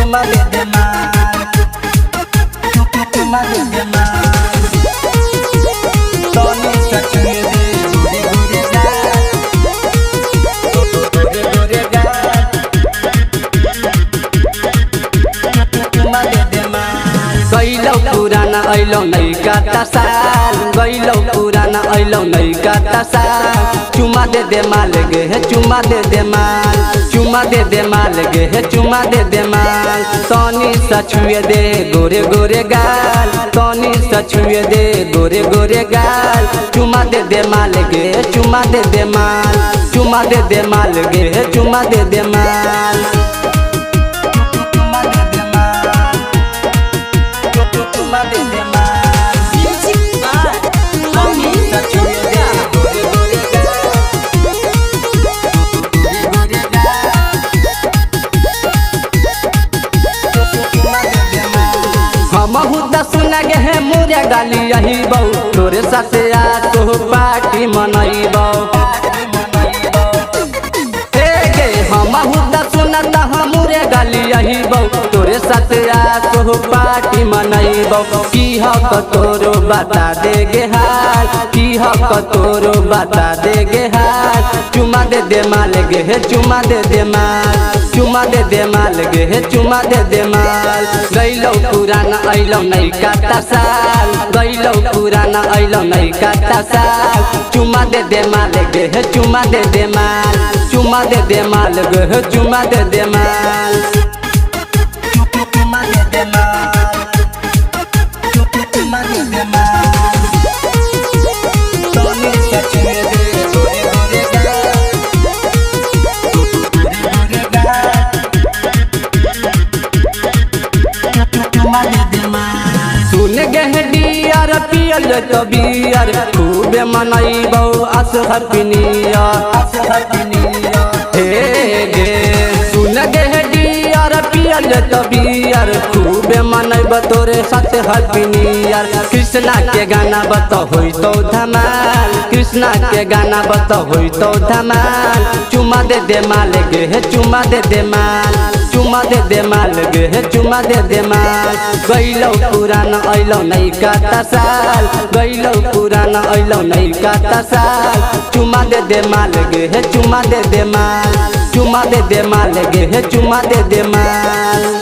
चुमा दे दे माल, चुमा दे दे माल, सोनी सचुए दे गोरे गोरे गाल, गोरे गोरे गाल, चुमा दे दे माल। गइलौ पुराना ऐलौ नैका साल, गइलौ पुराना ऐलौ नैका साल, चुमा दे दे माल गे हे चुमा दे दे माल, चुमा दे दे माल गे हे चुमा दे दे माल, सोनी सचुए दे गोरे गोरे गाल, सोनी सचुए दे गोरे गोरे गाल, चुमा दे दे माल गे चुमा दे दे माल, चुमा दे दे माल गे हे चुमा दे दे माल, चुमा दे दे माल, चुमा दे दे माल। सुना गे है मुझे गाली यही बहु तोरे साथे आ तो पार्टी मनईबौ, हे गे हम हुदा सुना ता हमरे गाली यही बहु तोरे साथे आ तो पार्टी मनईबौ, की हक तोरो बता दे गे हाल, की हक तोरो बता दे गे हाल, चुमा दे दे माल गे हे चुमा दे दे माल, चुमा दे दे माल गे हे चुमा दे दे माल। गइलौ पुराना ऐलौ नैका साल, गइलौ पुराना ऐलौ नैका साल, चुमा दे दे माल गे हे चुमा दे दे माल, चुमा दे दे माल गे हे चुमा दे दे माल, चुमा दे दे माल, चुमा दे दे माल, सोनी सचुए दे गोरे गोरे गाल, गोरे गाल, चुमा दे दे माल। सुन गे हे डियर पियल तो बियर खूबे मनईबौ आस हैप्पी न्यू ईयर, आस हैप्पी न्यू ईयर, हे गे सुन गे हे डियर पियल तो बियर खूबे मनईबौ तोरे साथ हैप्पी न्यू ईयर, कृष्णा के गाना बता होई तो धमाल, कृष्णा के गाना बता होई तो धमाल, चुमा दे दे माल गे हे चुमा दे दे माल, चुमा दे दे माल गे हे चुमा दे दे माल। गइलौ पुराना ऐलौ नैका साल, गइलौ पुराना ऐलौ नैका साल, चुमा दे दे माल गे हे चुमा दे दे माल, चुमा दे दे माल गे हे चुमा दे दे माल।